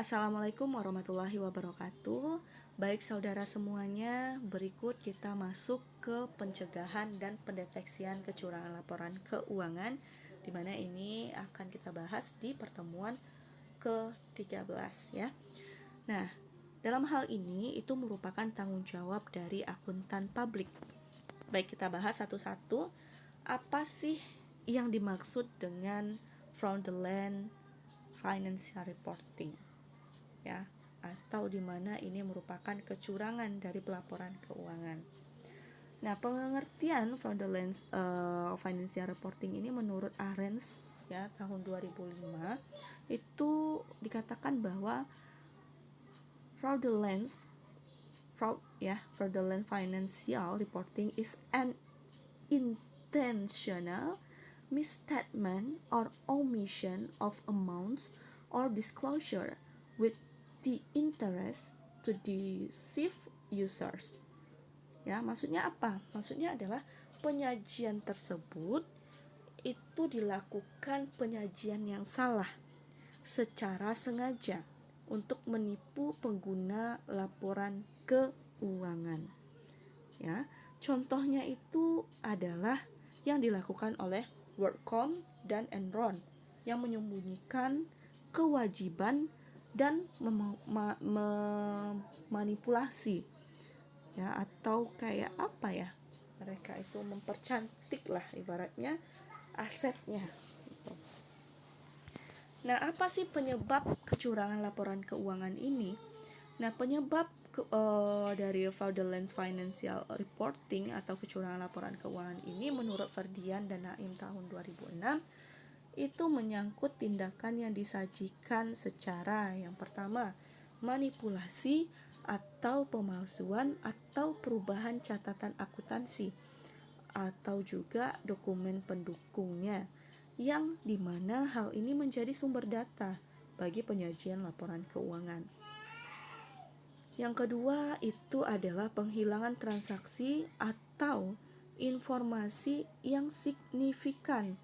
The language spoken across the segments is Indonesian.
Assalamualaikum warahmatullahi wabarakatuh. Baik saudara semuanya, berikut kita masuk ke pencegahan dan pendeteksian kecurangan laporan keuangan, di mana ini akan kita bahas di pertemuan ke-13 ya. Nah, dalam hal ini itu merupakan tanggung jawab dari akuntan publik. Baik, kita bahas satu-satu. Apa sih yang dimaksud dengan fraudulent financial reporting? Ya, atau di mana ini merupakan kecurangan dari pelaporan keuangan. Nah, pengertian fraudulent financial reporting ini menurut Arens ya tahun 2005 itu dikatakan bahwa fraudulent financial reporting is an intentional misstatement or omission of amounts or disclosure with the interest to deceive users. Ya, maksudnya apa? Maksudnya adalah penyajian tersebut itu dilakukan penyajian yang salah secara sengaja untuk menipu pengguna laporan keuangan. Ya, contohnya itu adalah yang dilakukan oleh WorldCom dan Enron yang menyembunyikan kewajiban dan memanipulasi ya, atau kayak apa ya, mereka itu mempercantik lah ibaratnya asetnya gitu. Nah, apa sih penyebab kecurangan laporan keuangan ini? Nah, penyebab dari fraudulent financial reporting atau kecurangan laporan keuangan ini menurut Ferdian dan Naim tahun 2006 itu menyangkut tindakan yang disajikan secara yang pertama manipulasi atau pemalsuan atau perubahan catatan akuntansi atau juga dokumen pendukungnya, yang dimana hal ini menjadi sumber data bagi penyajian laporan keuangan. Yang kedua itu adalah penghilangan transaksi atau informasi yang signifikan,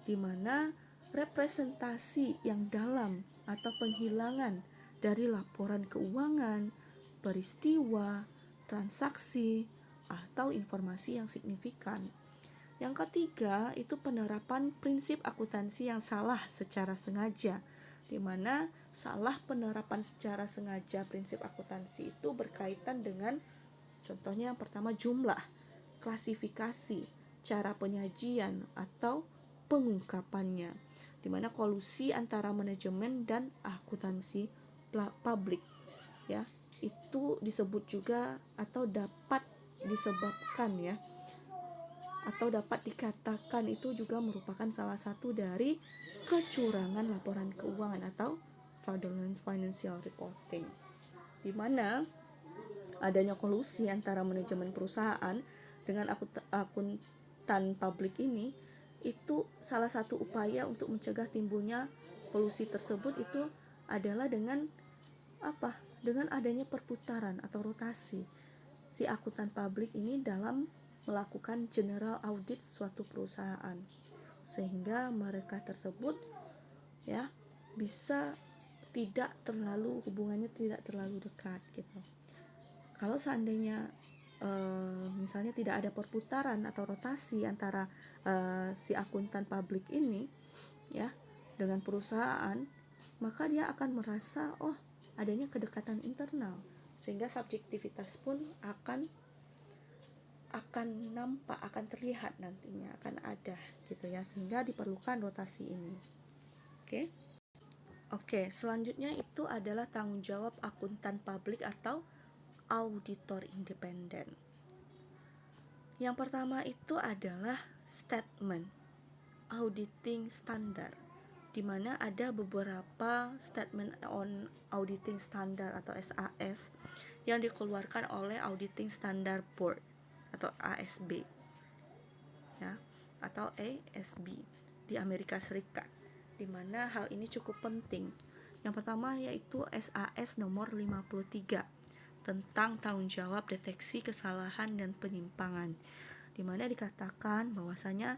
di mana representasi yang dalam atau penghilangan dari laporan keuangan, peristiwa, transaksi, atau informasi yang signifikan. Yang ketiga itu penerapan prinsip akuntansi yang salah secara sengaja, di mana salah penerapan secara sengaja prinsip akuntansi itu berkaitan dengan contohnya yang pertama jumlah, klasifikasi, cara penyajian atau pengungkapannya, di mana kolusi antara manajemen dan akuntansi publik ya, itu disebut juga atau dapat disebabkan ya, atau dapat dikatakan itu juga merupakan salah satu dari kecurangan laporan keuangan atau fraudulent financial reporting, di mana adanya kolusi antara manajemen perusahaan dengan akuntan publik ini itu salah satu upaya untuk mencegah timbulnya kolusi tersebut itu adalah dengan apa? Dengan adanya perputaran atau rotasi si akuntan publik ini dalam melakukan general audit suatu perusahaan, sehingga mereka tersebut ya bisa tidak terlalu hubungannya tidak terlalu dekat gitu. Kalau seandainya misalnya tidak ada perputaran atau rotasi antara si akuntan publik ini ya dengan perusahaan, maka dia akan merasa adanya kedekatan internal, sehingga subjektivitas pun akan nampak, akan terlihat nantinya akan ada gitu ya, sehingga diperlukan rotasi ini. Oke, selanjutnya itu adalah tanggung jawab akuntan publik atau auditor independen. Yang pertama itu adalah statement auditing standard, di mana ada beberapa statement on auditing standard atau SAS yang dikeluarkan oleh Auditing Standard Board atau ASB ya, atau ASB di Amerika Serikat, di mana hal ini cukup penting. Yang pertama yaitu SAS nomor 53 tentang tanggung jawab deteksi kesalahan dan penyimpangan, di mana dikatakan bahwasanya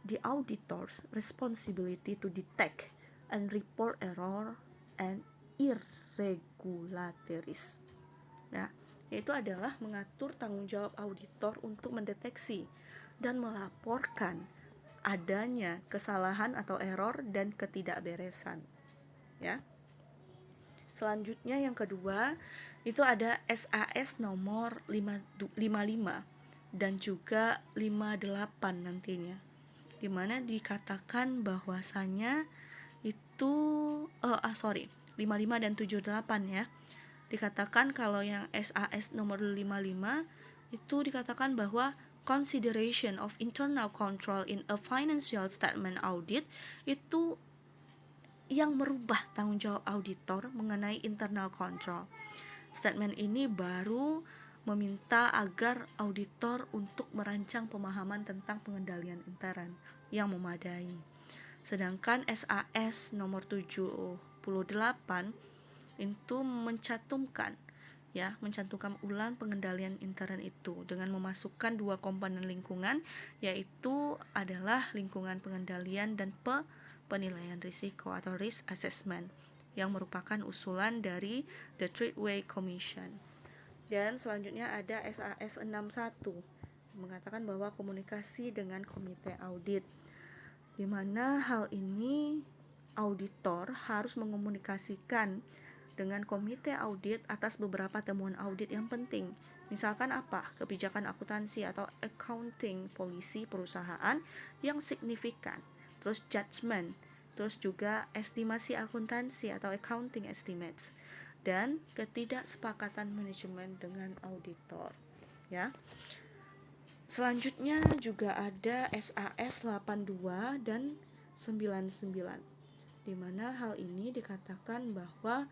the auditor's responsibility to detect and report error and regulatories. Nah, yaitu adalah mengatur tanggung jawab auditor untuk mendeteksi dan melaporkan adanya kesalahan atau error dan ketidakberesan. Ya. Selanjutnya yang kedua, itu ada SAS nomor 55 dan juga 58 nantinya. Di mana dikatakan bahwasanya itu 55 dan 78 ya. Dikatakan kalau yang SAS nomor 55 itu dikatakan bahwa consideration of internal control in a financial statement audit itu yang merubah tanggung jawab auditor mengenai internal control. Statement ini baru meminta agar auditor untuk merancang pemahaman tentang pengendalian intern yang memadai. Sedangkan SAS nomor 78 itu mencantumkan ulang pengendalian intern itu dengan memasukkan dua komponen lingkungan, yaitu adalah lingkungan pengendalian dan penilaian risiko atau risk assessment yang merupakan usulan dari The Treatway Commission. Dan selanjutnya ada SAS 61 mengatakan bahwa komunikasi dengan komite audit, di mana hal ini auditor harus mengomunikasikan dengan komite audit atas beberapa temuan audit yang penting. Misalkan apa? Kebijakan akuntansi atau accounting policy perusahaan yang signifikan. Terus judgment, terus juga estimasi akuntansi atau accounting estimates, dan ketidaksepakatan manajemen dengan auditor. Ya. Selanjutnya juga ada SAS 82 dan 99, di mana hal ini dikatakan bahwa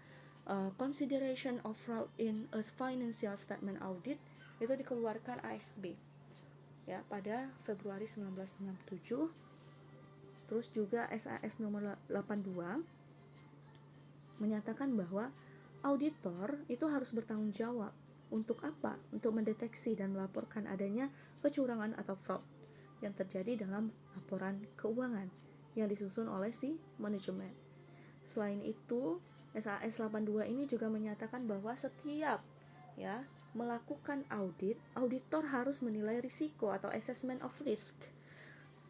consideration of fraud in a financial statement audit itu dikeluarkan ASB ya pada Februari 1997. Terus juga SAS nomor 82 menyatakan bahwa auditor itu harus bertanggung jawab untuk apa? Untuk mendeteksi dan melaporkan adanya kecurangan atau fraud yang terjadi dalam laporan keuangan yang disusun oleh si manajemen. Selain itu, SAS 82 ini juga menyatakan bahwa setiap melakukan audit, auditor harus menilai risiko atau assessment of risk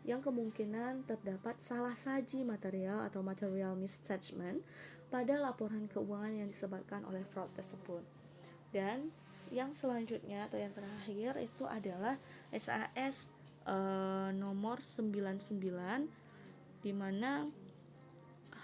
yang kemungkinan terdapat salah saji material atau material misjudgment pada laporan keuangan yang disebabkan oleh fraud tersebut. Dan yang selanjutnya atau yang terakhir itu adalah SAS nomor 99, di mana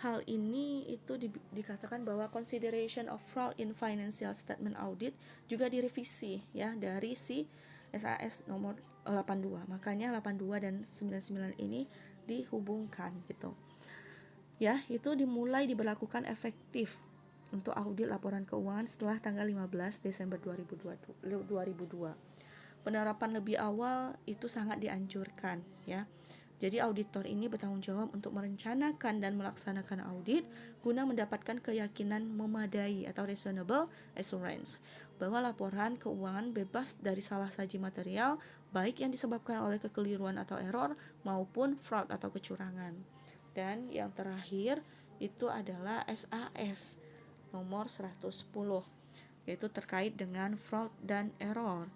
hal ini itu dikatakan bahwa consideration of fraud in financial statement audit juga direvisi ya dari si SAS nomor 82. Makanya 82 dan 99 ini dihubungkan gitu. Ya, itu dimulai diberlakukan efektif untuk audit laporan keuangan setelah tanggal 15 Desember 2002. Penerapan lebih awal itu sangat dianjurkan ya. Jadi auditor ini bertanggung jawab untuk merencanakan dan melaksanakan audit guna mendapatkan keyakinan memadai atau reasonable assurance bahwa laporan keuangan bebas dari salah saji material baik yang disebabkan oleh kekeliruan atau error maupun fraud atau kecurangan. Dan yang terakhir itu adalah SAS nomor 110, yaitu terkait dengan fraud dan error,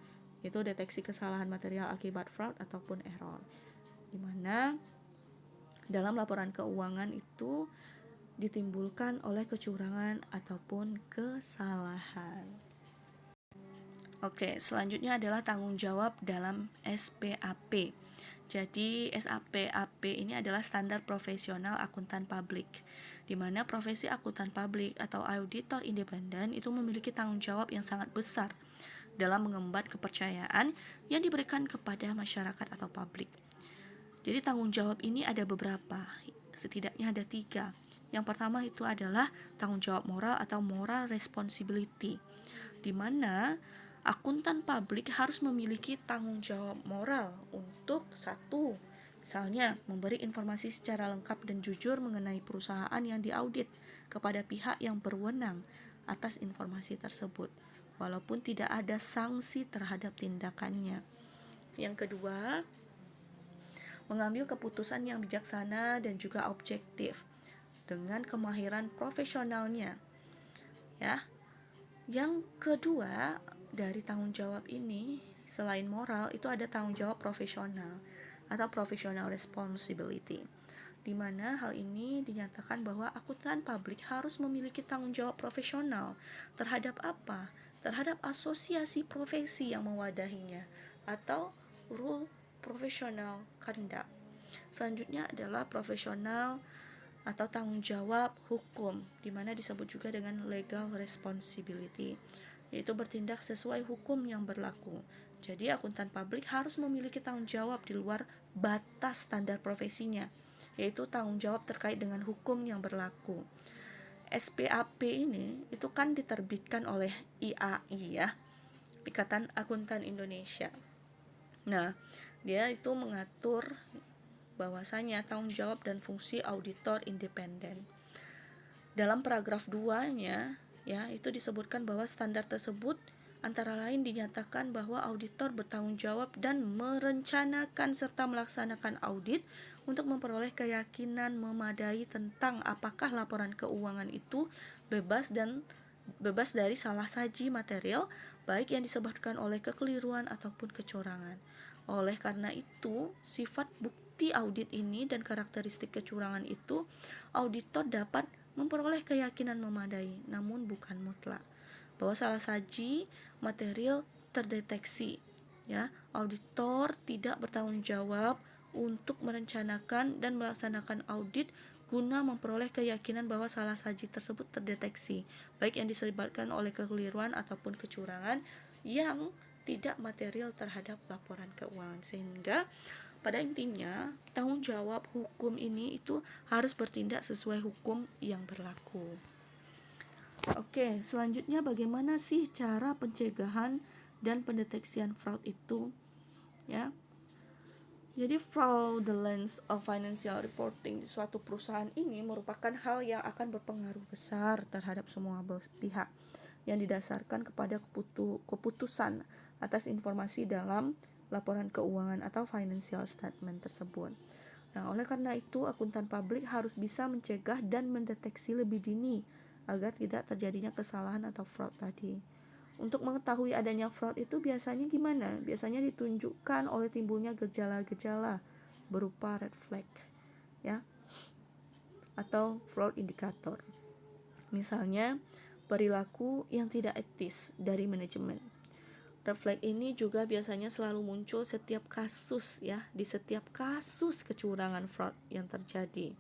yaitu deteksi kesalahan material akibat fraud ataupun error, di mana dalam laporan keuangan itu ditimbulkan oleh kecurangan ataupun kesalahan. Oke, selanjutnya adalah tanggung jawab dalam SPAP. Jadi SPAP ini adalah standar profesional akuntan publik, di mana profesi akuntan publik atau auditor independen itu memiliki tanggung jawab yang sangat besar dalam mengemban kepercayaan yang diberikan kepada masyarakat atau publik. Jadi tanggung jawab ini ada beberapa, setidaknya ada 3. Yang pertama itu adalah tanggung jawab moral atau moral responsibility, di mana akuntan publik harus memiliki tanggung jawab moral untuk satu, misalnya memberi informasi secara lengkap dan jujur mengenai perusahaan yang diaudit kepada pihak yang berwenang atas informasi tersebut, walaupun tidak ada sanksi terhadap tindakannya. Yang kedua, mengambil keputusan yang bijaksana dan juga objektif dengan kemahiran profesionalnya. ya. Yang kedua dari tanggung jawab ini, selain moral, itu ada tanggung jawab profesional atau professional responsibility, di mana hal ini dinyatakan bahwa akuntan publik harus memiliki tanggung jawab profesional terhadap apa? Terhadap asosiasi profesi yang mewadahinya atau rule professional conduct. Selanjutnya adalah profesional atau tanggung jawab hukum, di mana disebut juga dengan legal responsibility, yaitu bertindak sesuai hukum yang berlaku. Jadi akuntan publik harus memiliki tanggung jawab di luar batas standar profesinya, yaitu tanggung jawab terkait dengan hukum yang berlaku. SPAP ini itu kan diterbitkan oleh IAI ya, Ikatan Akuntan Indonesia. Nah, dia itu mengatur bahwasanya tanggung jawab dan fungsi auditor independen. Dalam paragraf 2-nya ya, itu disebutkan bahwa standar tersebut antara lain dinyatakan bahwa auditor bertanggung jawab dan merencanakan serta melaksanakan audit untuk memperoleh keyakinan memadai tentang apakah laporan keuangan itu bebas dari salah saji material, baik yang disebabkan oleh kekeliruan ataupun kecurangan. Oleh karena itu, sifat bukti audit ini dan karakteristik kecurangan itu, auditor dapat memperoleh keyakinan memadai, namun bukan mutlak, bahwa salah saji material terdeteksi. Ya, auditor tidak bertanggung jawab untuk merencanakan dan melaksanakan audit guna memperoleh keyakinan bahwa salah saji tersebut terdeteksi, baik yang disebabkan oleh kekeliruan ataupun kecurangan yang tidak material terhadap laporan keuangan. Sehingga pada intinya tanggung jawab hukum ini itu harus bertindak sesuai hukum yang berlaku. Oke, selanjutnya bagaimana sih cara pencegahan dan pendeteksian fraud itu? Ya. Jadi fraudulence of financial reporting di suatu perusahaan ini merupakan hal yang akan berpengaruh besar terhadap semua pihak, yang didasarkan kepada keputusan atas informasi dalam laporan keuangan atau financial statement tersebut. Nah, oleh karena itu akuntan publik harus bisa mencegah dan mendeteksi lebih dini agar tidak terjadinya kesalahan atau fraud tadi. Untuk mengetahui adanya fraud itu biasanya gimana? Biasanya ditunjukkan oleh timbulnya gejala-gejala berupa red flag, ya, atau fraud indikator. Misalnya perilaku yang tidak etis dari manajemen. Red flag ini juga biasanya selalu muncul setiap kasus ya, di setiap kasus kecurangan fraud yang terjadi.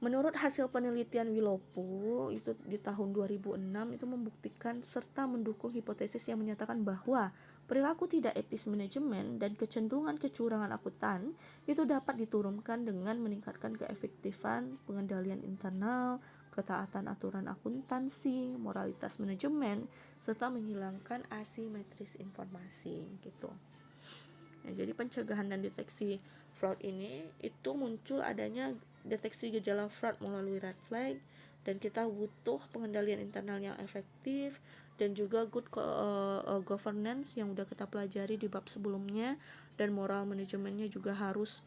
Menurut hasil penelitian Wilopo itu di tahun 2006 itu membuktikan serta mendukung hipotesis yang menyatakan bahwa perilaku tidak etis manajemen dan kecenderungan kecurangan akuntan itu dapat diturunkan dengan meningkatkan keefektifan pengendalian internal, ketaatan aturan akuntansi, moralitas manajemen, serta menghilangkan asimetris informasi gitu. Nah, jadi pencegahan dan deteksi fraud ini itu muncul adanya deteksi gejala fraud melalui red flag, dan kita butuh pengendalian internal yang efektif dan juga good governance yang udah kita pelajari di bab sebelumnya, dan moral manajemennya juga harus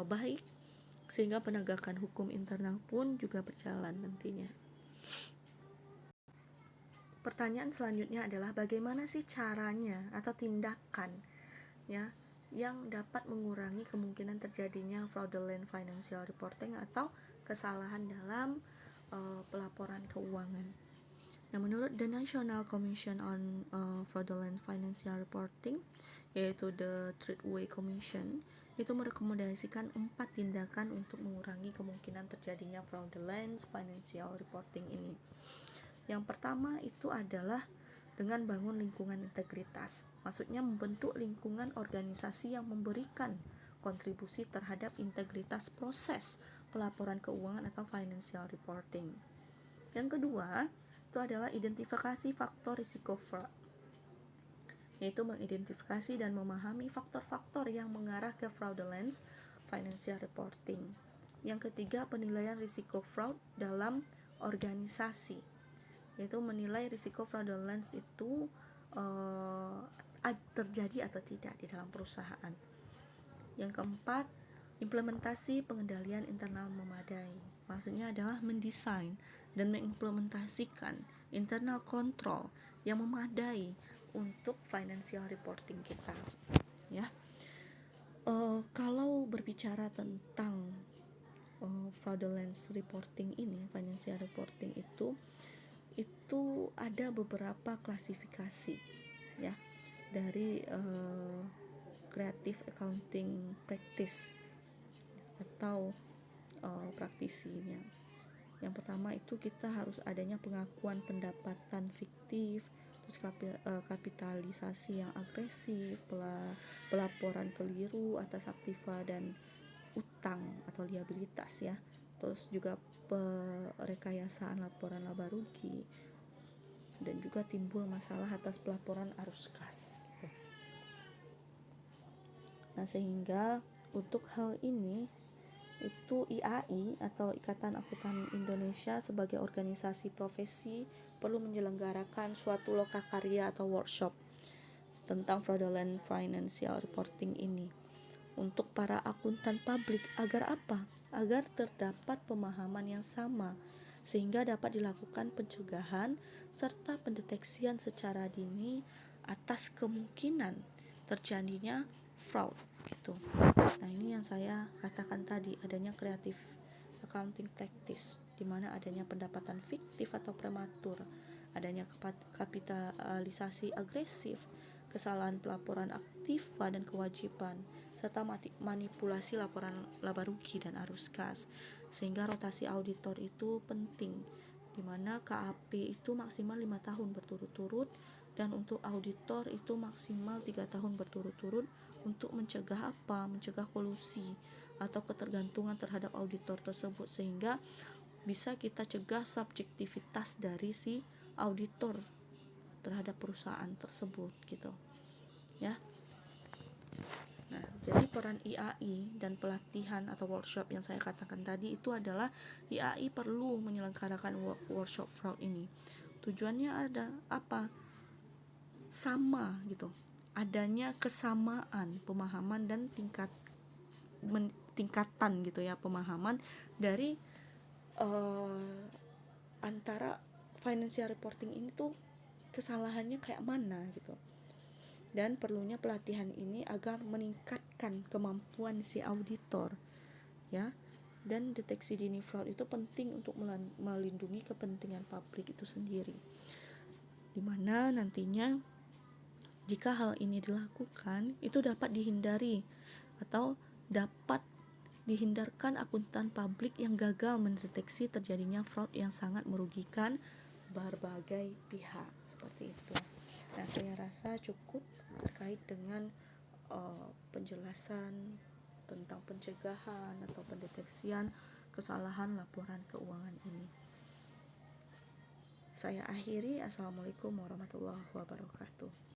baik sehingga penegakan hukum internal pun juga berjalan nantinya. Pertanyaan selanjutnya adalah bagaimana sih caranya atau tindakan ya yang dapat mengurangi kemungkinan terjadinya fraudulent financial reporting atau kesalahan dalam pelaporan keuangan. Nah, menurut the National Commission on Fraudulent Financial Reporting, yaitu the Threadway Commission, itu merekomendasikan 4 tindakan untuk mengurangi kemungkinan terjadinya fraudulent financial reporting ini. Yang pertama itu adalah dengan bangun lingkungan integritas. Maksudnya membentuk lingkungan organisasi yang memberikan kontribusi terhadap integritas proses pelaporan keuangan atau financial reporting. Yang kedua, itu adalah identifikasi faktor risiko fraud, yaitu mengidentifikasi dan memahami faktor-faktor yang mengarah ke fraudulence financial reporting. Yang ketiga, penilaian risiko fraud dalam organisasi, yaitu menilai risiko fraudulence itu terjadi atau tidak di dalam perusahaan. Yang keempat, implementasi pengendalian internal memadai. Maksudnya adalah mendesain dan mengimplementasikan internal control yang memadai untuk financial reporting kita, ya. Kalau berbicara tentang fraudulent reporting ini, financial reporting itu ada beberapa klasifikasi, ya, dari creative accounting practice atau praktisinya. Yang pertama itu kita harus adanya pengakuan pendapatan fiktif, terus kapitalisasi yang agresif, pelaporan keliru atas aktiva dan utang atau liabilitas, ya. Terus juga perekayasaan laporan laba rugi, dan juga timbul masalah atas pelaporan arus kas, gitu. Nah, sehingga untuk hal ini itu IAI atau Ikatan Akuntan Indonesia sebagai organisasi profesi perlu menyelenggarakan suatu lokakarya atau workshop tentang fraudulent financial reporting ini untuk para akuntan publik. Agar apa? Agar terdapat pemahaman yang sama sehingga dapat dilakukan pencegahan serta pendeteksian secara dini atas kemungkinan terjadinya fraud, gitu. Nah, ini yang saya katakan tadi, adanya creative accounting practice, di mana adanya pendapatan fiktif atau prematur, adanya kapitalisasi agresif, kesalahan pelaporan aktiva dan kewajiban, serta manipulasi laporan laba rugi dan arus kas. Sehingga rotasi auditor itu penting, di mana KAP itu maksimal 5 tahun berturut-turut, dan untuk auditor itu maksimal 3 tahun berturut-turut, untuk mencegah apa? Mencegah kolusi atau ketergantungan terhadap auditor tersebut, sehingga bisa kita cegah subjektivitas dari si auditor terhadap perusahaan tersebut, gitu, ya. Nah, jadi peran IAI dan pelatihan atau workshop yang saya katakan tadi itu adalah IAI perlu menyelenggarakan workshop fraud ini. Tujuannya ada apa? Sama, gitu. Adanya kesamaan pemahaman dan tingkatan, gitu ya, pemahaman dari antara financial reporting ini tuh kesalahannya kayak mana, gitu. Dan perlunya pelatihan ini agar meningkatkan kemampuan si auditor, ya. Dan deteksi dini fraud itu penting untuk melindungi kepentingan publik itu sendiri, dimana nantinya jika hal ini dilakukan itu dapat dihindari atau dapat dihindarkan akuntan publik yang gagal mendeteksi terjadinya fraud yang sangat merugikan berbagai pihak, seperti itu. Nah, saya rasa cukup terkait dengan penjelasan tentang pencegahan atau pendeteksian kesalahan laporan keuangan ini. Saya akhiri. Assalamualaikum warahmatullahi wabarakatuh.